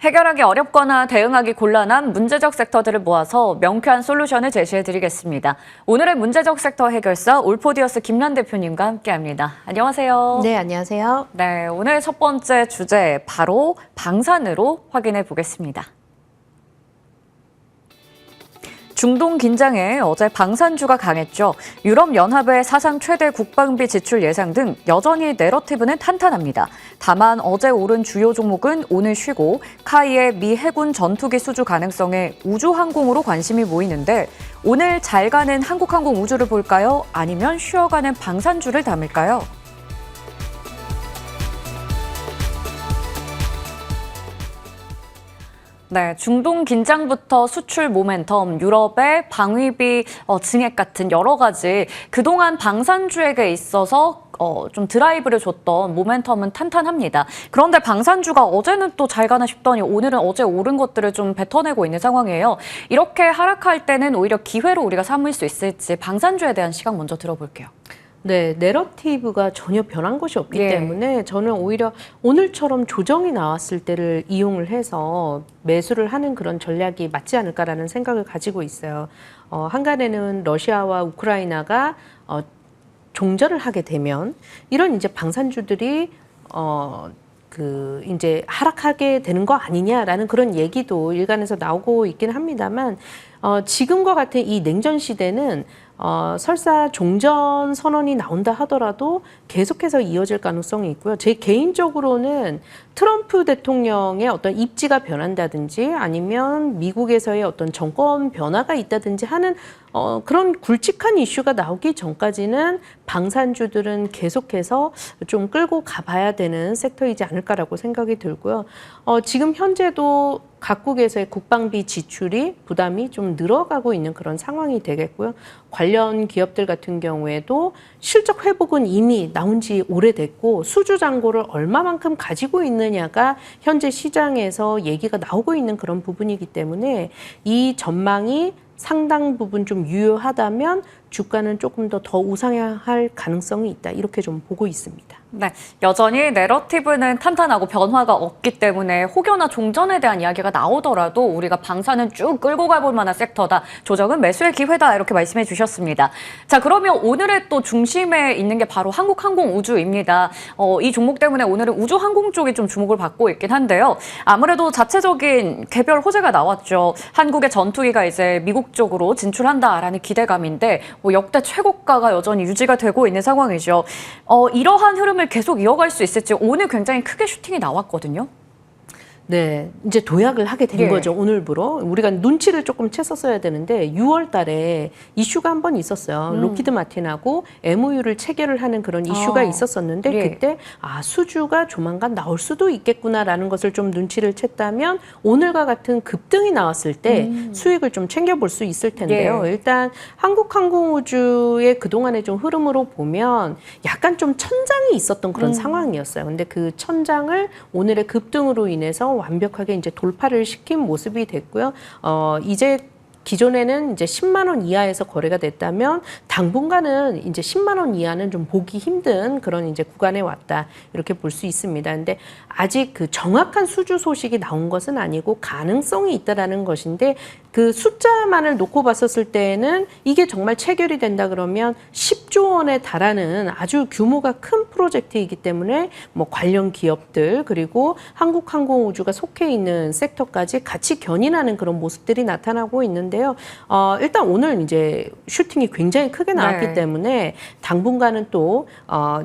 해결하기 어렵거나 대응하기 곤란한 문제적 섹터들을 모아서 명쾌한 솔루션을 제시해드리겠습니다. 오늘의 문제적 섹터 해결사 올포디어스 김란 대표님과 함께합니다. 안녕하세요. 네, 안녕하세요. 네, 오늘 첫 번째 주제 바로 방산으로 확인해 보겠습니다. 중동 긴장에 어제 방산주가 강했죠. 유럽연합의 사상 최대 국방비 지출 예상 등 여전히 내러티브는 탄탄합니다. 다만 어제 오른 주요 종목은 오늘 쉬고 카이의 미 해군 전투기 수주 가능성에 우주항공으로 관심이 모이는데 오늘 잘 가는 한국항공 우주를 볼까요? 아니면 쉬어가는 방산주를 담을까요? 네, 중동 긴장부터 수출 모멘텀, 유럽의 방위비 증액 같은 여러 가지 그동안 방산주에게 있어서 좀 드라이브를 줬던 모멘텀은 탄탄합니다. 그런데 방산주가 어제는 또 잘 가나 싶더니 오늘은 어제 오른 것들을 좀 뱉어내고 있는 상황이에요. 이렇게 하락할 때는 오히려 기회로 우리가 삼을 수 있을지 방산주에 대한 시각 먼저 들어볼게요. 네, 내러티브가 전혀 변한 것이 없기 때문에 저는 오히려 오늘처럼 조정이 나왔을 때를 이용을 해서 매수를 하는 그런 전략이 맞지 않을까라는 생각을 가지고 있어요. 한간에는 러시아와 우크라이나가 종전을 하게 되면 이런 이제 방산주들이 이제 하락하게 되는 거 아니냐라는 그런 얘기도 일간에서 나오고 있긴 합니다만 지금과 같은 이 냉전 시대는 설사 종전 선언이 나온다 하더라도 계속해서 이어질 가능성이 있고요. 제 개인적으로는 트럼프 대통령의 어떤 입지가 변한다든지 아니면 미국에서의 어떤 정권 변화가 있다든지 하는 그런 굵직한 이슈가 나오기 전까지는 방산주들은 계속해서 좀 끌고 가봐야 되는 섹터이지 않을까라고 생각이 들고요. 지금 현재도 각국에서의 국방비 지출이 부담이 좀 늘어가고 있는 그런 상황이 되겠고요. 관련 기업들 같은 경우에도 실적 회복은 이미 나온 지 오래됐고 수주 잔고를 얼마만큼 가지고 있느냐가 현재 시장에서 얘기가 나오고 있는 그런 부분이기 때문에 이 전망이 상당 부분 좀 유효하다면 주가는 조금 더 우상향할 가능성이 있다. 이렇게 좀 보고 있습니다. 네, 여전히 내러티브는 탄탄하고 변화가 없기 때문에 혹여나 종전에 대한 이야기가 나오더라도 우리가 방산은 쭉 끌고 가볼 만한 섹터다. 조정은 매수의 기회다. 이렇게 말씀해 주셨습니다. 자, 그러면 오늘의 또 중심에 있는 게 바로 한국항공우주입니다. 이 종목 때문에 오늘은 우주항공 쪽이 좀 주목을 받고 있긴 한데요. 아무래도 자체적인 개별 호재가 나왔죠. 한국의 전투기가 이제 미국 쪽으로 진출한다라는 기대감인데 역대 최고가가 여전히 유지가 되고 있는 상황이죠. 이러한 흐름을 계속 이어갈 수 있을지 오늘 굉장히 크게 슈팅이 나왔거든요. 네, 이제 도약을 하게 된 거죠. 오늘부로. 우리가 눈치를 조금 챘었어야 되는데 6월 달에 이슈가 한 번 있었어요. 로키드 마틴하고 MOU를 체결을 하는 그런 이슈가 있었었는데 그때 수주가 조만간 나올 수도 있겠구나라는 것을 좀 눈치를 챘다면 오늘과 같은 급등이 나왔을 때 수익을 좀 챙겨볼 수 있을 텐데요. 일단 한국항공우주의 그동안의 좀 흐름으로 보면 약간 좀 천장이 있었던 그런 상황이었어요. 근데 그 천장을 오늘의 급등으로 인해서 완벽하게 이제 돌파를 시킨 모습이 됐고요. 이제 기존에는 이제 10만 원 이하에서 거래가 됐다면 당분간은 이제 10만 원 이하는 좀 보기 힘든 그런 이제 구간에 왔다. 이렇게 볼 수 있습니다. 근데 아직 그 정확한 수주 소식이 나온 것은 아니고 가능성이 있다라는 것인데 그 숫자만을 놓고 봤었을 때에는 이게 정말 체결이 된다 그러면 10조 원에 달하는 아주 규모가 큰 프로젝트이기 때문에 뭐 관련 기업들 그리고 한국항공우주가 속해 있는 섹터까지 같이 견인하는 그런 모습들이 나타나고 있는데요. 일단 오늘 이제 슈팅이 굉장히 크게 나왔기 때문에 당분간은 또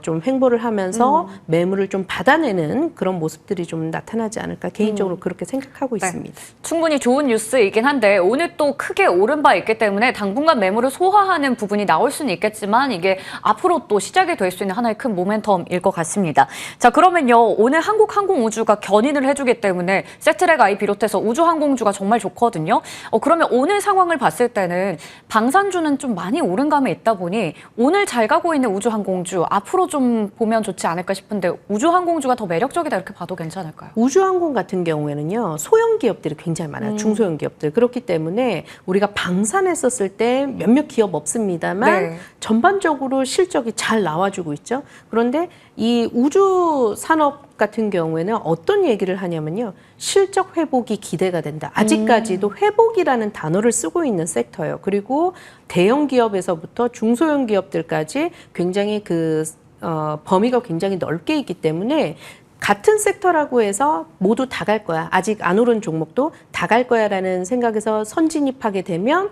좀 횡보를 하면서 매물을 좀 받아내는 그런 모습들이 좀 나타나지 않을까 개인적으로 그렇게 생각하고 있습니다. 충분히 좋은 뉴스이긴 한데 오늘 또 크게 오른 바 있기 때문에 당분간 매물을 소화하는 부분이 나올 수는 있겠지만 이게 앞으로 또 시작이 될 수 있는 하나의 큰 모멘텀일 것 같습니다. 자, 그러면요. 오늘 한국항공우주가 견인을 해주기 때문에 세트랙 아이 비롯해서 우주항공주가 정말 좋거든요. 그러면 오늘 상황을 봤을 때는 방산주는 좀 많이 오른 감이 있다 보니 오늘 잘 가고 있는 우주항공주 앞으로 좀 보면 좋지 않을까 싶은데 우주항공주가 더 매력적이다 이렇게 봐도 괜찮을까요? 우주항공 같은 경우에는요. 소형 기업들이 굉장히 많아요. 중소형 기업들. 그렇기 때문에 우리가 방산했었을 때 몇몇 기업 없습니다만 네. 전반적으로 실적이 잘 나와주고 있죠. 그런데 이 우주 산업 같은 경우에는 어떤 얘기를 하냐면요. 실적 회복이 기대가 된다. 아직까지도 회복이라는 단어를 쓰고 있는 섹터예요. 그리고 대형 기업에서부터 중소형 기업들까지 굉장히 범위가 굉장히 넓게 있기 때문에 같은 섹터라고 해서 모두 다 갈 거야. 아직 안 오른 종목도 다 갈 거야라는 생각에서 선진입하게 되면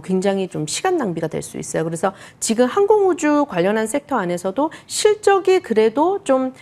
굉장히 좀 시간 낭비가 될 수 있어요. 그래서 지금 항공우주 관련한 섹터 안에서도 실적이 그래도 좀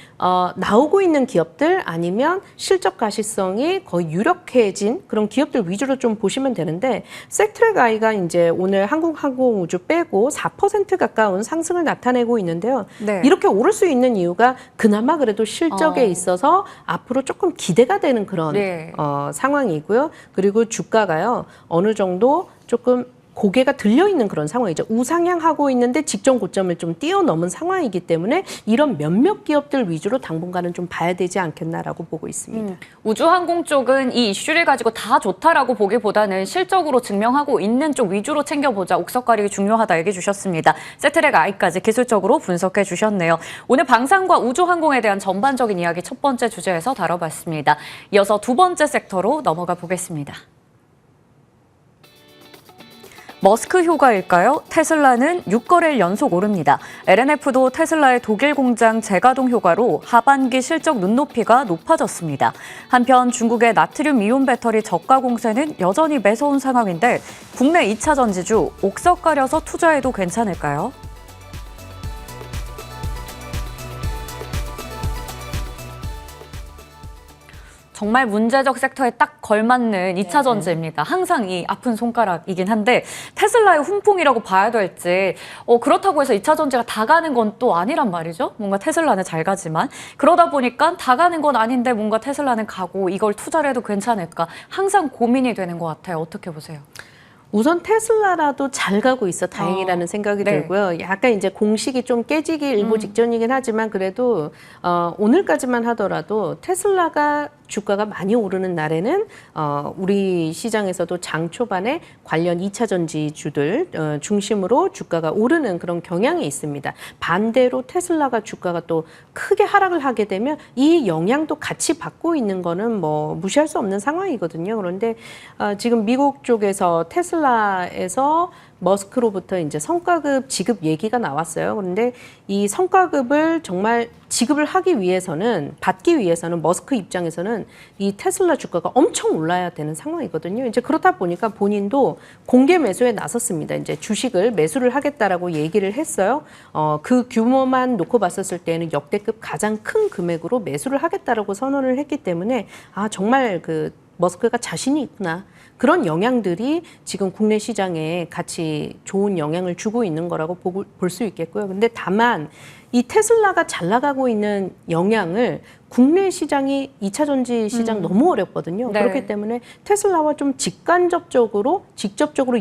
나오고 있는 기업들 아니면 실적 가시성이 거의 유력해진 그런 기업들 위주로 좀 보시면 되는데 섹트랙 아이가 이제 오늘 한국 항공우주 빼고 4% 가까운 상승을 나타내고 있는데요. 네. 이렇게 오를 수 있는 이유가 그나마 그래도 실적에 있어서 앞으로 조금 기대가 되는 그런 네. 상황이고요. 그리고 주가가요. 어느 정도 조금 고개가 들려있는 그런 상황이죠. 우상향하고 있는데 직전 고점을 좀 뛰어넘은 상황이기 때문에 이런 몇몇 기업들 위주로 당분간은 좀 봐야 되지 않겠나라고 보고 있습니다. 우주항공 쪽은 이 이슈를 가지고 다 좋다라고 보기보다는 실적으로 증명하고 있는 쪽 위주로 챙겨보자. 옥석 가리기 중요하다 얘기해 주셨습니다. 세트랙 I까지 기술적으로 분석해 주셨네요. 오늘 방산과 우주항공에 대한 전반적인 이야기 첫 번째 주제에서 다뤄봤습니다. 이어서 두 번째 섹터로 넘어가 보겠습니다. 머스크 효과일까요? 테슬라는 6거래일 연속 오릅니다. LNF도 테슬라의 독일 공장 재가동 효과로 하반기 실적 눈높이가 높아졌습니다. 한편 중국의 나트륨 이온 배터리 저가 공세는 여전히 매서운 상황인데 국내 2차 전지주 옥석 가려서 투자해도 괜찮을까요? 정말 문제적 섹터에 딱 걸맞는 2차 전지입니다. 항상 이 아픈 손가락이긴 한데 테슬라의 훈풍이라고 봐야 될지 그렇다고 해서 2차 전지가 다 가는 건 또 아니란 말이죠. 뭔가 테슬라는 잘 가지만 그러다 보니까 다 가는 건 아닌데 뭔가 테슬라는 가고 이걸 투자를 해도 괜찮을까 항상 고민이 되는 것 같아요. 어떻게 보세요? 우선 테슬라라도 잘 가고 있어 다행이라는 생각이 네. 들고요. 약간 이제 공식이 좀 깨지기 일보 직전이긴 하지만 그래도 오늘까지만 하더라도 테슬라가 주가가 많이 오르는 날에는 우리 시장에서도 장 초반에 관련 2차 전지주들 중심으로 주가가 오르는 그런 경향이 있습니다. 반대로 테슬라가 주가가 또 크게 하락을 하게 되면 이 영향도 같이 받고 있는 거는 뭐 무시할 수 없는 상황이거든요. 그런데 지금 미국 쪽에서 테슬라에서 머스크로부터 이제 성과급 지급 얘기가 나왔어요. 그런데 이 성과급을 정말 지급을 하기 위해서는 받기 위해서는 머스크 입장에서는 이 테슬라 주가가 엄청 올라야 되는 상황이거든요. 이제 그렇다 보니까 본인도 공개 매수에 나섰습니다. 이제 주식을 매수를 하겠다라고 얘기를 했어요. 그 규모만 놓고 봤었을 때는 역대급 가장 큰 금액으로 매수를 하겠다라고 선언을 했기 때문에 정말 그 머스크가 자신이 있구나. 그런 영향들이 지금 국내 시장에 같이 좋은 영향을 주고 있는 거라고 볼 수 있겠고요. 근데 다만 이 테슬라가 잘 나가고 있는 영향을 국내 시장이 2차 전지 시장 너무 어렵거든요. 네. 그렇기 때문에 테슬라와 좀 직접적으로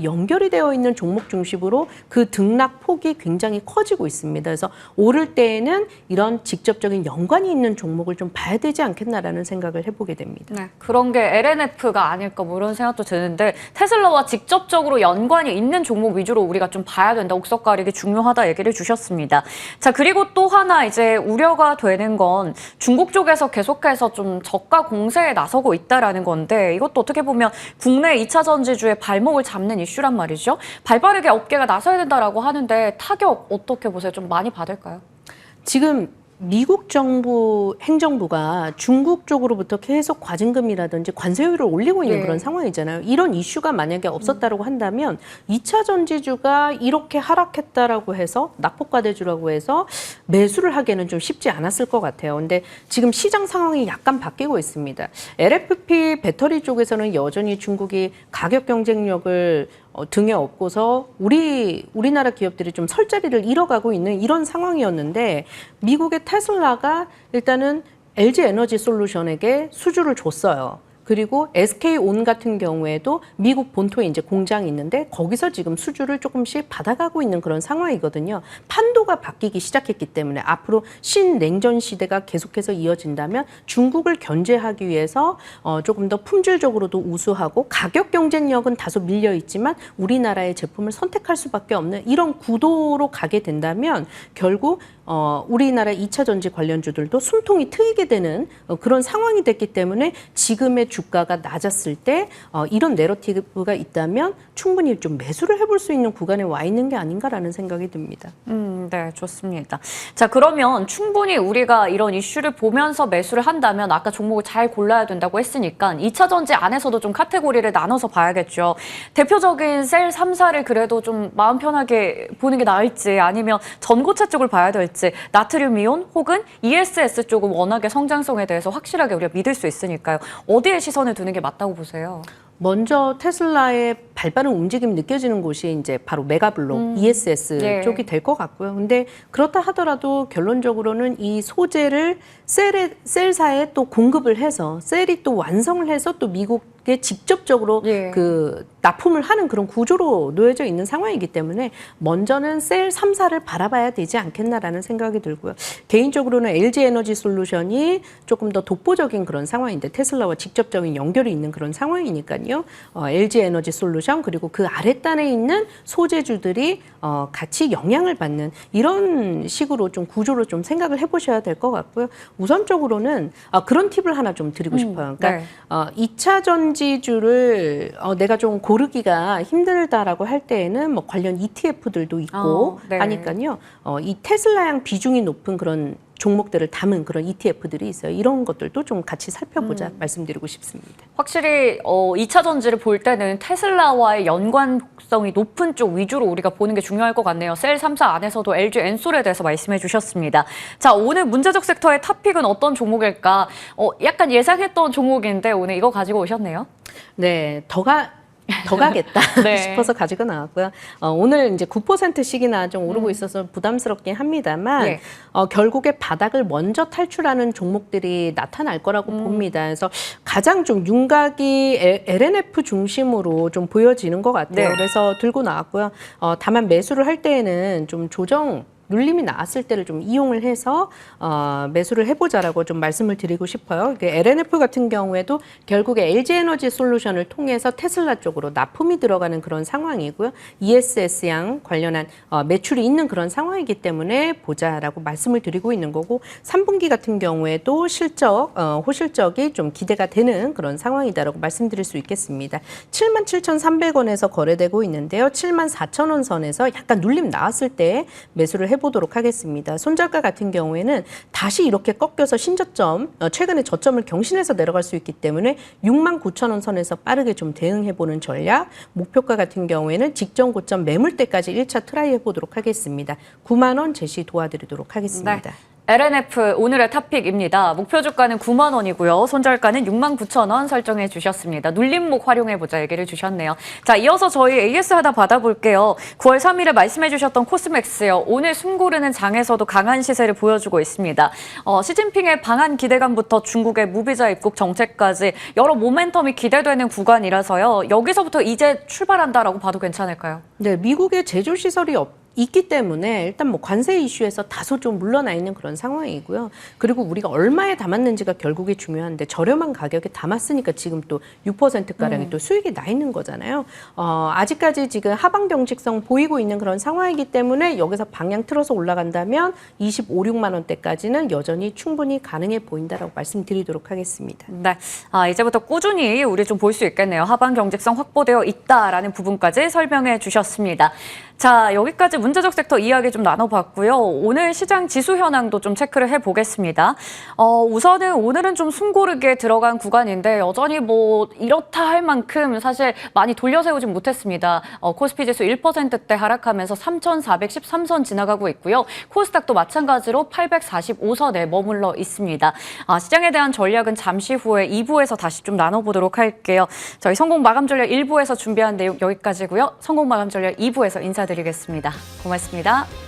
연결이 되어 있는 종목 중심으로 그 등락 폭이 굉장히 커지고 있습니다. 그래서 오를 때에는 이런 직접적인 연관이 있는 종목을 좀 봐야 되지 않겠나라는 생각을 해보게 됩니다. 네, 그런 게 LNF가 아닐까 뭐 이런 생각도 드는데 테슬라와 직접적으로 연관이 있는 종목 위주로 우리가 좀 봐야 된다. 옥석 가리기 중요하다 얘기를 주셨습니다. 자, 그리고 또 하나 이제 우려가 되는 건 중국 쪽에서 계속해서 좀 저가 공세에 나서고 있다라는 건데 이것도 어떻게 보면 국내 2차 전지주의 발목을 잡는 이슈란 말이죠. 발빠르게 업계가 나서야 된다라고 하는데 타격 어떻게 보세요? 좀 많이 받을까요? 지금 미국 정부 행정부가 중국 쪽으로부터 계속 과징금이라든지 관세율을 올리고 있는 그런 상황이잖아요. 이런 이슈가 만약에 없었다고 한다면 2차 전지주가 이렇게 하락했다라고 해서 낙폭과대주라고 해서 매수를 하기에는 좀 쉽지 않았을 것 같아요. 근데 지금 시장 상황이 약간 바뀌고 있습니다. LFP 배터리 쪽에서는 여전히 중국이 가격 경쟁력을 등에 업고서 우리나라 기업들이 좀 설 자리를 잃어가고 있는 이런 상황이었는데 미국의 테슬라가 일단은 LG 에너지 솔루션에게 수주를 줬어요. 그리고 SK온 같은 경우에도 미국 본토에 이제 공장이 있는데 거기서 지금 수주를 조금씩 받아가고 있는 그런 상황이거든요. 판도가 바뀌기 시작했기 때문에 앞으로 신냉전 시대가 계속해서 이어진다면 중국을 견제하기 위해서 조금 더 품질적으로도 우수하고 가격 경쟁력은 다소 밀려 있지만 우리나라의 제품을 선택할 수밖에 없는 이런 구도로 가게 된다면 결국 우리나라 2차 전지 관련주들도 숨통이 트이게 되는 그런 상황이 됐기 때문에 지금의 주가가 낮았을 때 이런 내러티브가 있다면 충분히 좀 매수를 해볼 수 있는 구간에 와 있는 게 아닌가라는 생각이 듭니다. 네, 좋습니다. 자, 그러면 충분히 우리가 이런 이슈를 보면서 매수를 한다면 아까 종목을 잘 골라야 된다고 했으니까 2차 전지 안에서도 좀 카테고리를 나눠서 봐야겠죠. 대표적인 셀 3사를 그래도 좀 마음 편하게 보는 게 나을지 아니면 전고체 쪽을 봐야 될지 나트륨 이온 혹은 ESS 쪽은 워낙에 성장성에 대해서 확실하게 우리가 믿을 수 있으니까요. 어디에 시선을 두는 게 맞다고 보세요? 먼저 테슬라의 발빠른 움직임이 느껴지는 곳이 이제 바로 메가블록 ESS 네. 쪽이 될 것 같고요. 근데 그렇다 하더라도 결론적으로는 이 소재를 셀사에 또 공급을 해서 셀이 또 완성을 해서 또 미국에 직접적으로 예. 그 납품을 하는 그런 구조로 놓여져 있는 상황이기 때문에 먼저는 셀 3사를 바라봐야 되지 않겠나라는 생각이 들고요. 개인적으로는 LG에너지솔루션이 조금 더 독보적인 그런 상황인데 테슬라와 직접적인 연결이 있는 그런 상황이니까요. LG에너지솔루션 그리고 그 아랫단에 있는 소재주들이 같이 영향을 받는 이런 식으로 좀 구조로 좀 생각을 해보셔야 될 것 같고요. 우선적으로는 그런 팁을 하나 좀 드리고 싶어요. 그러니까 네. 2차 전지주를 내가 좀 고르기가 힘들다라고 할 때에는 뭐 관련 ETF들도 있고 네. 하니까요. 이 테슬라양 비중이 높은 그런 종목들을 담은 그런 ETF들이 있어요. 이런 것들도 좀 같이 살펴보자 말씀드리고 싶습니다. 확실히 2차 전지를 볼 때는 테슬라와의 연관성이 높은 쪽 위주로 우리가 보는 게 중요할 것 같네요. 셀 3사 안에서도 LG 엔솔에 대해서 말씀해 주셨습니다. 자, 오늘 문제적 섹터의 탑픽은 어떤 종목일까? 약간 예상했던 종목인데 오늘 이거 가지고 오셨네요. 네, 더 가겠다 네. 싶어서 가지고 나왔고요. 오늘 이제 9%씩이나 좀 오르고 있어서 부담스럽긴 합니다만 예. 결국에 바닥을 먼저 탈출하는 종목들이 나타날 거라고 봅니다. 그래서 가장 좀 윤곽이 LNF 중심으로 좀 보여지는 것 같아요. 네. 그래서 들고 나왔고요. 다만 매수를 할 때에는 좀 눌림이 나왔을 때를 좀 이용을 해서 매수를 해보자라고 좀 말씀을 드리고 싶어요. LNF 같은 경우에도 결국에 LG에너지솔루션을 통해서 테슬라 쪽으로 납품이 들어가는 그런 상황이고요. ESS양 관련한 매출이 있는 그런 상황이기 때문에 보자라고 말씀을 드리고 있는 거고 3분기 같은 경우에도 호실적이 좀 기대가 되는 그런 상황이다라고 말씀드릴 수 있겠습니다. 77,300원에서 거래되고 있는데요. 74,000원 선에서 약간 눌림 나왔을 때 매수를 해보도록 하겠습니다. 손절가 같은 경우에는 다시 이렇게 꺾여서 신저점, 최근에 저점을 경신해서 내려갈 수 있기 때문에 69,000원 선에서 빠르게 좀 대응해보는 전략, 목표가 같은 경우에는 직전 고점 매물대까지 1차 트라이 해보도록 하겠습니다. 9만 원 제시 도와드리도록 하겠습니다. 네. LNF 오늘의 탑픽입니다. 목표 주가는 9만 원이고요. 손절가는 69,000원 설정해 주셨습니다. 눌림목 활용해보자 얘기를 주셨네요. 자, 이어서 저희 AS 하나 받아볼게요. 9월 3일에 말씀해 주셨던 코스맥스요. 오늘 숨고르는 장에서도 강한 시세를 보여주고 있습니다. 시진핑의 방한 기대감부터 중국의 무비자 입국 정책까지 여러 모멘텀이 기대되는 구간이라서요. 여기서부터 이제 출발한다라고 봐도 괜찮을까요? 네, 미국의 제조시설이 있기 때문에 일단 뭐 관세 이슈에서 다소 좀 물러나 있는 그런 상황이고요. 그리고 우리가 얼마에 담았는지가 결국에 중요한데 저렴한 가격에 담았으니까 지금 또 6%가량의 또 수익이 나 있는 거잖아요. 아직까지 지금 하방 경직성 보이고 있는 그런 상황이기 때문에 여기서 방향 틀어서 올라간다면 25, 6만 원대까지는 여전히 충분히 가능해 보인다라고 말씀드리도록 하겠습니다. 네, 이제부터 꾸준히 우리 좀 볼 수 있겠네요. 하방 경직성 확보되어 있다라는 부분까지 설명해 주셨습니다. 자, 여기까지 문제적 섹터 이야기 좀 나눠봤고요. 오늘 시장 지수 현황도 좀 체크를 해보겠습니다. 우선은 오늘은 좀 숨고르게 들어간 구간인데 여전히 뭐 이렇다 할 만큼 사실 많이 돌려세우진 못했습니다. 코스피 지수 1%대 하락하면서 3,413선 지나가고 있고요. 코스닥도 마찬가지로 845선에 머물러 있습니다. 시장에 대한 전략은 잠시 후에 2부에서 다시 좀 나눠보도록 할게요. 저희 성공 마감 전략 1부에서 준비한 내용 여기까지고요. 성공 마감 전략 2부에서 인사드리겠습니다. 고맙습니다.